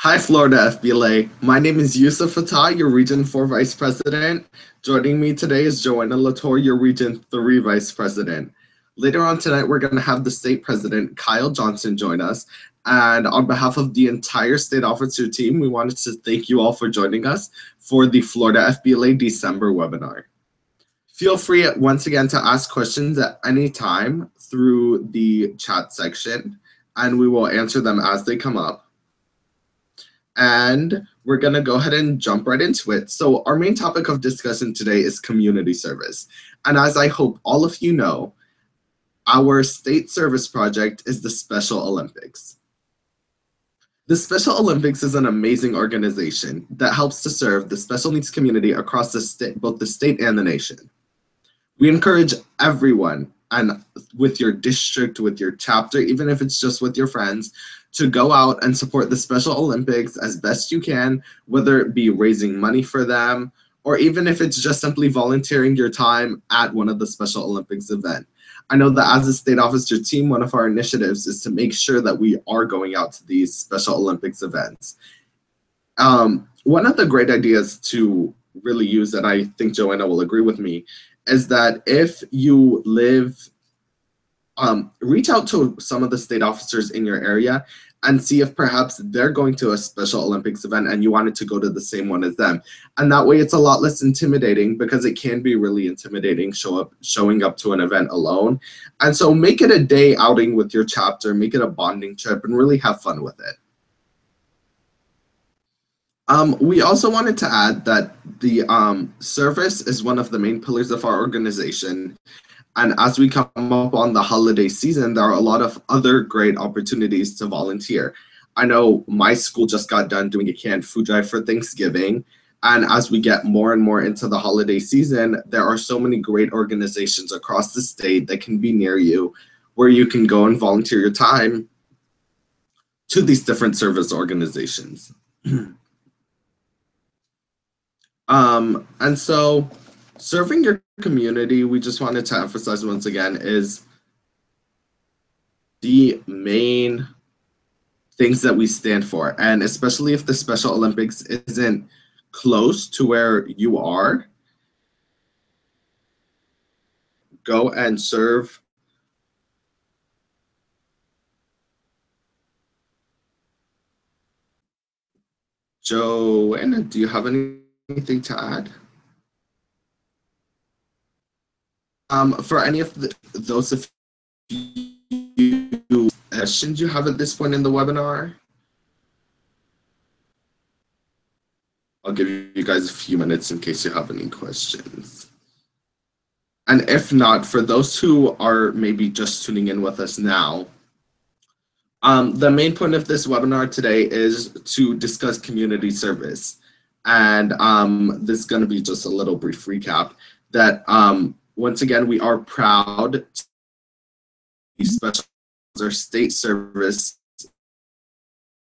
Hi, Florida FBLA. My name is Yusuf Fatah, your Region 4 Vice President. Joining me today is Joanna Latour, your Region 3 Vice President. Later on tonight, we're going to have the State President, Kyle Johnson, join us. And on behalf of the entire State Officer team, we wanted to thank you all for joining us for the Florida FBLA December webinar. Feel free once again to ask questions at any time through the chat section, and we will answer them as they come up. And we're going to go ahead and jump right into it. So our main topic of discussion today is community service. And as I hope all of you know, our state service project is the Special Olympics. The Special Olympics is an amazing organization that helps to serve the special needs community across the state, both the state and the nation. We encourage everyone, and with your district, with your chapter, even if it's just with your friends, to go out and support the Special Olympics as best you can, whether it be raising money for them, or even if it's just simply volunteering your time at one of the Special Olympics event. I know that as a state officer team, one of our initiatives is to make sure that we are going out to these Special Olympics events. One of the great ideas to really use, and I think Joanna will agree with me, is that if you live reach out to some of the state officers in your area and see if perhaps they're going to a Special Olympics event and you wanted to go to the same one as them. And that way it's a lot less intimidating, because it can be really intimidating showing up to an event alone. And so make it a day outing with your chapter, make it a bonding trip, and really have fun with it. We also wanted to add that the service is one of the main pillars of our organization. And as we come up on the holiday season, there are a lot of other great opportunities to volunteer. I know my school just got done doing a canned food drive for Thanksgiving. And as we get more and more into the holiday season, there are so many great organizations across the state that can be near you, where you can go and volunteer your time to these different service organizations. And so serving your community, we just wanted to emphasize once again, is the main things that we stand for. And especially if the Special Olympics isn't close to where you are, go and serve. Joanna, do you have anything to add? For any of those of you questions you have at this point in the webinar, I'll give you guys a few minutes in case you have any questions. And if not, for those who are maybe just tuning in with us now, the main point of this webinar today is to discuss community service. And this is going to be just a little brief recap that once again, we are proud to be special as our state service,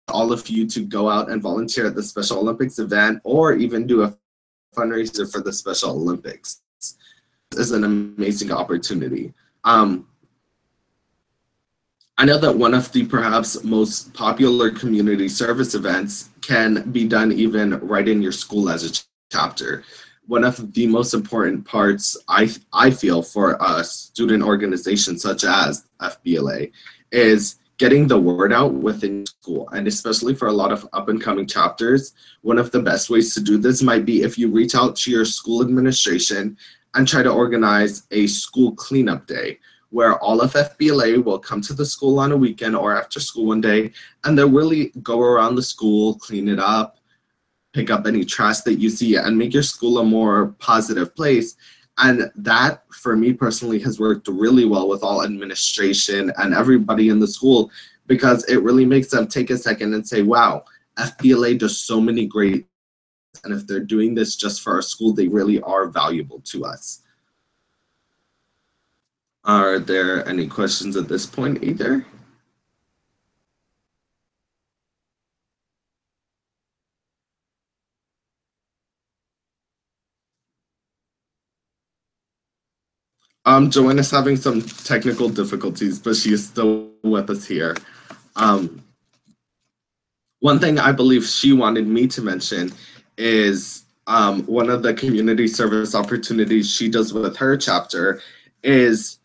all of you to go out and volunteer at the Special Olympics event, or even do a fundraiser for the Special Olympics. This is an amazing opportunity. I know that one of the perhaps most popular community service events can be done even right in your school as a chapter. One of the most important parts, I feel, for a student organization such as FBLA is getting the word out within school. And especially for a lot of up-and-coming chapters, one of the best ways to do this might be if you reach out to your school administration and try to organize a school cleanup day, where all of FBLA will come to the school on a weekend or after school one day, and they'll really go around the school, clean it up, pick up any trash that you see, and make your school a more positive place. And that, for me personally, has worked really well with all administration and everybody in the school, because it really makes them take a second and say, wow, FBLA does so many great, and if they're doing this just for our school, they really are valuable to us. Are there any questions at this point either? Joanna's having some technical difficulties, but she is still with us here. One thing I believe she wanted me to mention is one of the community service opportunities she does with her chapter is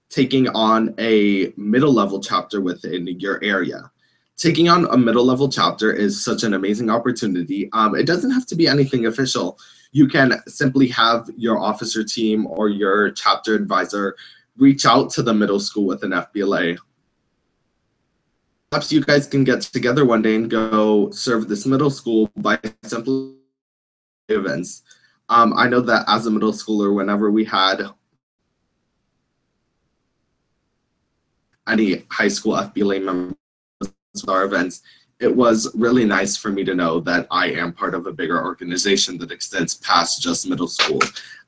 taking on a middle level chapter within your area. Taking on a middle level chapter is such an amazing opportunity. It doesn't have to be anything official. You can simply have your officer team or your chapter advisor reach out to the middle school with an FBLA. Perhaps you guys can get together one day and go serve this middle school by simply events. I know that as a middle schooler, whenever we had any high school FBLA members at our events, it was really nice for me to know that I am part of a bigger organization that extends past just middle school,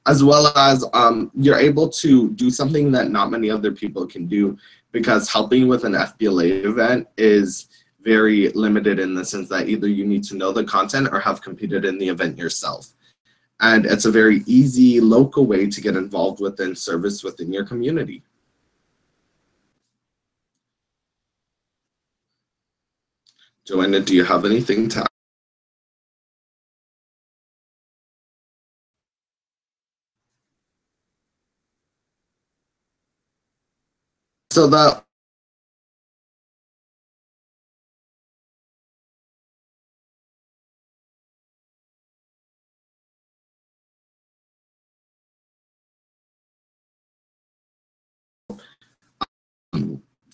as well as you're able to do something that not many other people can do, because helping with an FBLA event is very limited in the sense that either you need to know the content or have competed in the event yourself. And it's a very easy local way to get involved within service within your community. Joanna, do you have anything to add? So that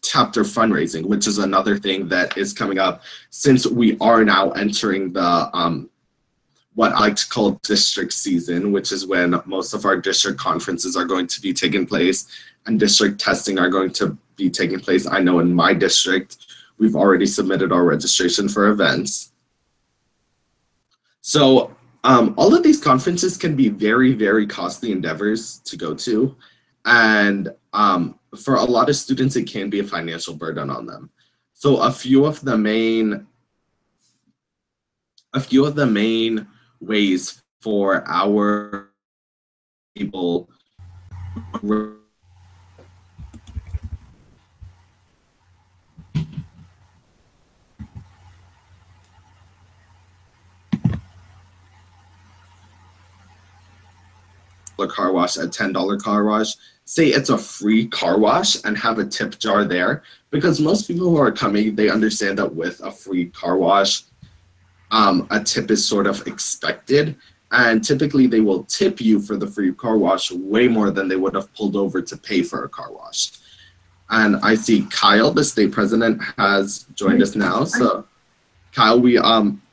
chapter fundraising, which is another thing that is coming up since we are now entering the what I like to call district season, which is when most of our district conferences are going to be taking place and district testing are going to be taking place. I know in my district, we've already submitted our registration for events. So all of these conferences can be very, very costly endeavors to go to. And for a lot of students, it can be a financial burden on them. So a few of the main ways for our people car wash, a $10 car wash, say it's a free car wash and have a tip jar there, because most people who are coming, they understand that with a free car wash, a tip is sort of expected, and typically they will tip you for the free car wash way more than they would have pulled over to pay for a car wash. And I see Kyle, the state president, has joined us now. So Kyle, we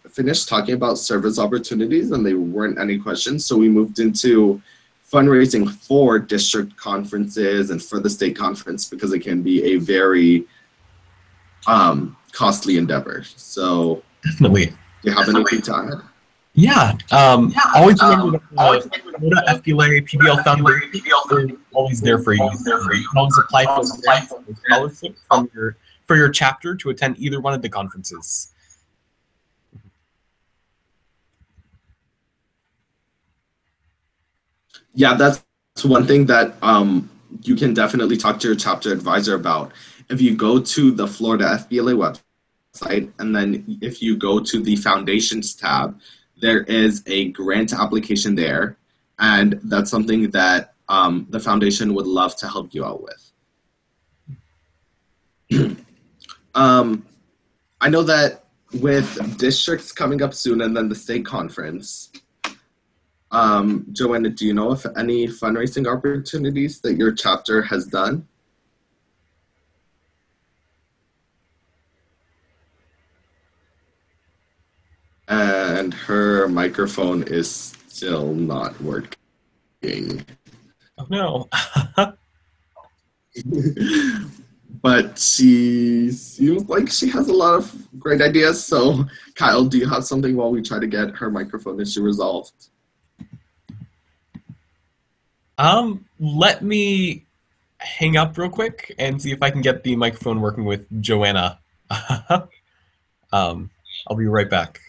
finished talking about service opportunities and there weren't any questions, so we moved into fundraising for district conferences and for the state conference, because it can be a very costly endeavor. So definitely. Do you have anything to add? Yeah. Always remember that FBLA, PBL Foundation is always there for you. You can always apply for a scholarship for your chapter to attend either one of the conferences. Yeah, that's one thing that you can definitely talk to your chapter advisor about. If you go to the Florida FBLA website, and then if you go to the Foundations tab, there is a grant application there, and that's something that the foundation would love to help you out with. I know that with districts coming up soon and then the state conference, Joanna, do you know of any fundraising opportunities that your chapter has done? And her microphone is still not working. Oh no. But she seems like she has a lot of great ideas. So Kyle, do you have something while we try to get her microphone issue resolved? Let me hang up real quick and see if I can get the microphone working with Joanna. I'll be right back.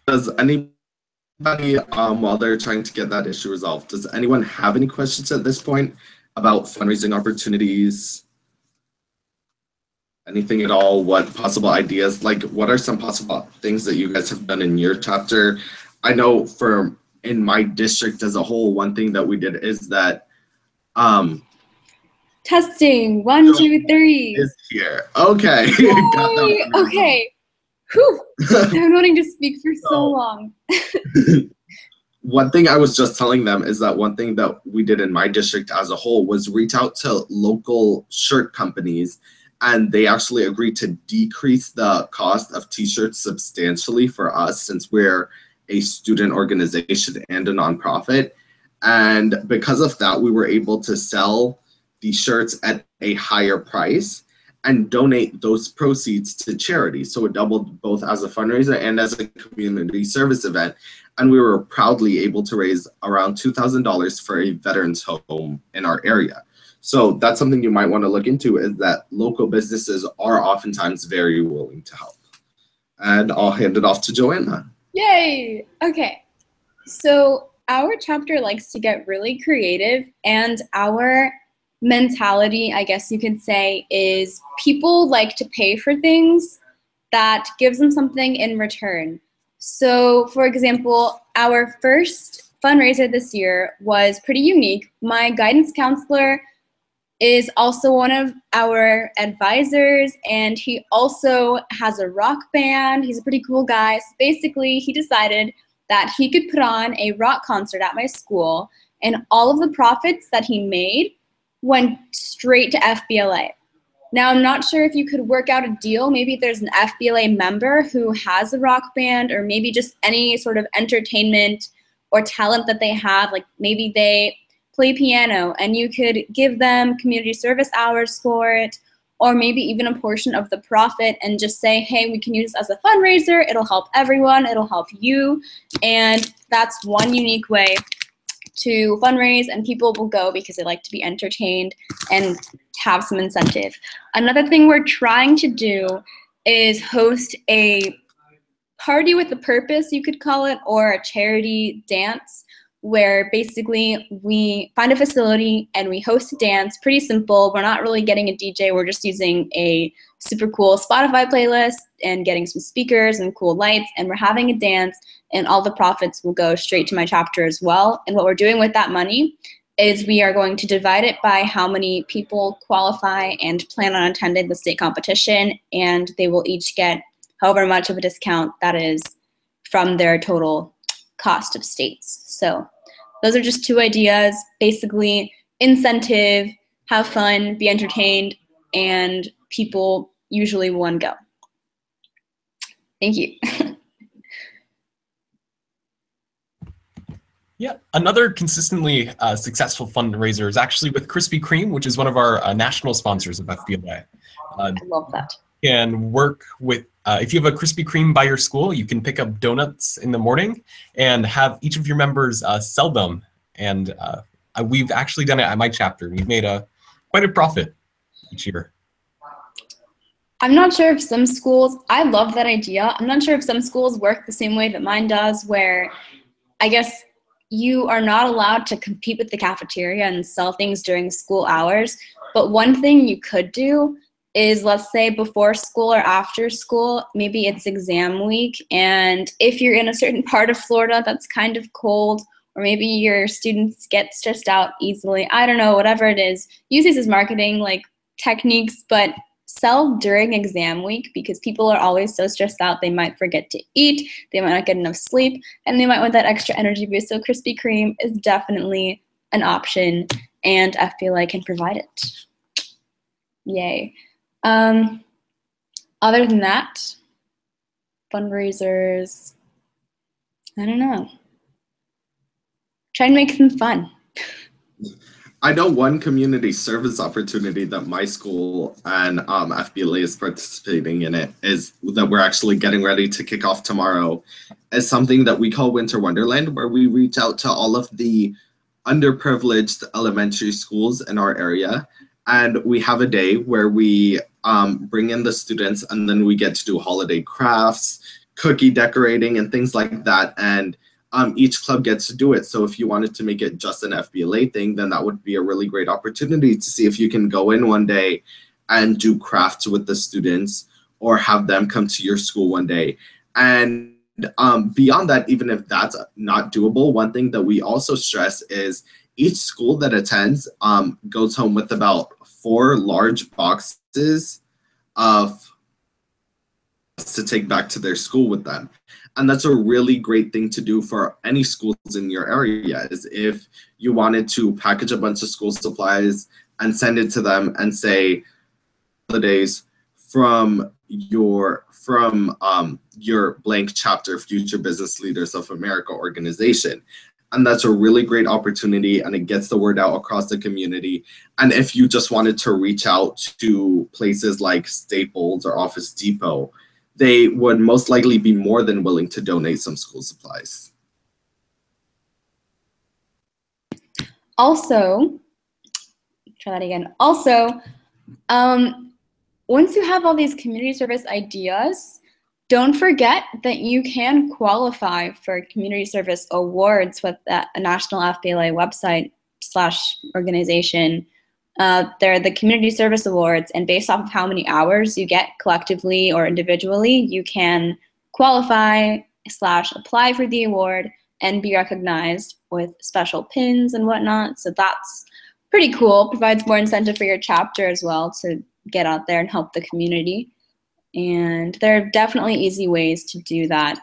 Does any Buddy, while they're trying to get that issue resolved, does anyone have any questions at this point about fundraising opportunities? Anything at all? What possible ideas? Like, what are some possible things that you guys have done in your chapter? I know in my district as a whole, one thing that we did is that testing 1, 2, 3 is here. Okay. Got that one. Okay. Whew. I've been wanting to speak for so long. One thing I was just telling them is that one thing that we did in my district as a whole was reach out to local shirt companies, and they actually agreed to decrease the cost of t-shirts substantially for us since we're a student organization and a nonprofit. And because of that, we were able to sell the shirts at a higher price and donate those proceeds to charity. So it doubled both as a fundraiser and as a community service event. And we were proudly able to raise around $2,000 for a veterans home in our area. So that's something you might want to look into, is that local businesses are oftentimes very willing to help. And I'll hand it off to Joanna. Yay! Okay. So our chapter likes to get really creative, and our mentality, I guess you could say, is people like to pay for things that gives them something in return. So, for example, our first fundraiser this year was pretty unique. My guidance counselor is also one of our advisors, and he also has a rock band. He's a pretty cool guy. So basically, he decided that he could put on a rock concert at my school, and all of the profits that he made went straight to FBLA. Now, I'm not sure if you could work out a deal. Maybe there's an FBLA member who has a rock band, or maybe just any sort of entertainment or talent that they have. Like maybe they play piano and you could give them community service hours for it, or maybe even a portion of the profit and just say, hey, we can use this as a fundraiser. It'll help everyone. It'll help you. And that's one unique way to fundraise, and people will go because they like to be entertained and have some incentive. Another thing we're trying to do is host a party with a purpose, you could call it, or a charity dance, where basically we find a facility and we host a dance. Pretty simple. We're not really getting a DJ. We're just using a super cool Spotify playlist and getting some speakers and cool lights, and we're having a dance, and all the profits will go straight to my chapter as well. And what we're doing with that money is we are going to divide it by how many people qualify and plan on attending the state competition, and they will each get however much of a discount that is from their total cost of states. So those are just two ideas. Basically, incentive, have fun, be entertained, and people usually will want to go. Thank you. Yeah, another consistently successful fundraiser is actually with Krispy Kreme, which is one of our national sponsors of FBLA. I love that. And work with, if you have a Krispy Kreme by your school, you can pick up donuts in the morning and have each of your members sell them. And we've actually done it at my chapter. We've made quite a profit each year. I'm not sure if some schools, I love that idea. I'm not sure if some schools work the same way that mine does, where I guess you are not allowed to compete with the cafeteria and sell things during school hours. But one thing you could do is, let's say before school or after school, maybe it's exam week, and if you're in a certain part of Florida that's kind of cold, or maybe your students get stressed out easily, I don't know, whatever it is, use these as marketing like techniques, but sell during exam week, because people are always so stressed out, they might forget to eat, they might not get enough sleep, and they might want that extra energy boost. So Krispy Kreme is definitely an option, and FBLA can provide it. Yay. Other than that, fundraisers, I don't know. Try and make them fun. I know one community service opportunity that my school and FBLA is participating in it is that we're actually getting ready to kick off tomorrow, is something that we call Winter Wonderland, where we reach out to all of the underprivileged elementary schools in our area. And we have a day where we bring in the students, and then we get to do holiday crafts, cookie decorating, and things like that. And each club gets to do it. So if you wanted to make it just an FBLA thing, then that would be a really great opportunity to see if you can go in one day and do crafts with the students, or have them come to your school one day. And beyond that, even if that's not doable, one thing that we also stress is each school that attends goes home with about 4 large boxes of to take back to their school with them. And that's a really great thing to do for any schools in your area, is if you wanted to package a bunch of school supplies and send it to them and say, holidays from your blank chapter Future Business Leaders of America organization. And that's a really great opportunity, and it gets the word out across the community. And if you just wanted to reach out to places like Staples or Office Depot, they would most likely be more than willing to donate some school supplies. Also, try that again. Also, once you have all these community service ideas, don't forget that you can qualify for community service awards with a national FBLA website / organization. They're the community service awards, and based off of how many hours you get collectively or individually, you can qualify / apply for the award and be recognized with special pins and whatnot. So that's pretty cool. Provides more incentive for your chapter as well to get out there and help the community. And there are definitely easy ways to do that.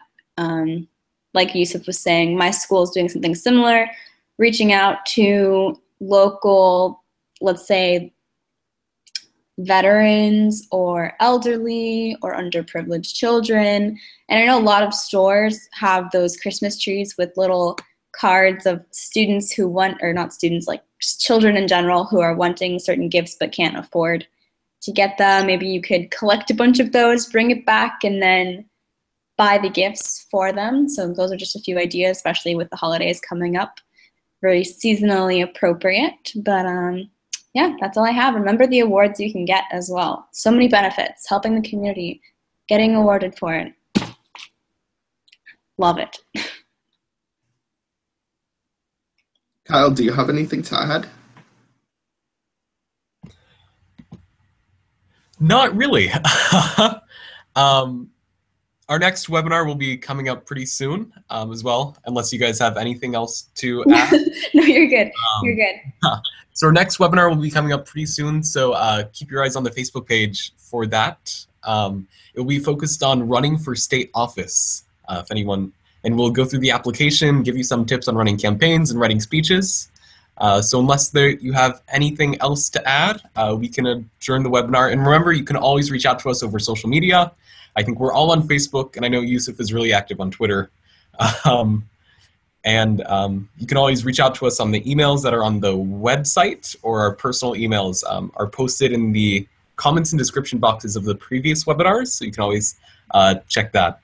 Like Yusuf was saying, my school is doing something similar, reaching out to local, let's say, veterans or elderly or underprivileged children. And I know a lot of stores have those Christmas trees with little cards of students who want, or not students, like children in general who are wanting certain gifts but can't afford to get them. Maybe you could collect a bunch of those, bring it back, and then buy the gifts for them. So those are just a few ideas, especially with the holidays coming up. Very seasonally appropriate. But yeah, that's all I have. Remember the awards you can get as well. So many benefits, helping the community, getting awarded for it. Love it. Kyle, do you have anything to add? Not really. Our next webinar will be coming up pretty soon as well, unless you guys have anything else to add. No, you're good. You're good. So our next webinar will be coming up pretty soon, so keep your eyes on the Facebook page for that. It will be focused on running for state office, if anyone, and we'll go through the application, give you some tips on running campaigns and writing speeches. So unless you have anything else to add, we can adjourn the webinar. And remember, you can always reach out to us over social media. I think we're all on Facebook, and I know Yusuf is really active on Twitter. You can always reach out to us on the emails that are on the website, or our personal emails are posted in the comments and description boxes of the previous webinars, so you can always check that.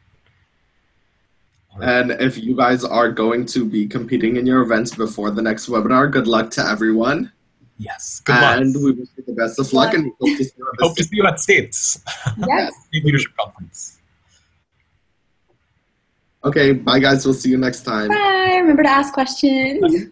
And if you guys are going to be competing in your events before the next webinar, good luck to everyone. Yes, good luck. And we wish you the best of luck, and we hope to see you at States. Yes. State Leadership Conference. Okay, bye guys, we'll see you next time. Bye. Remember to ask questions.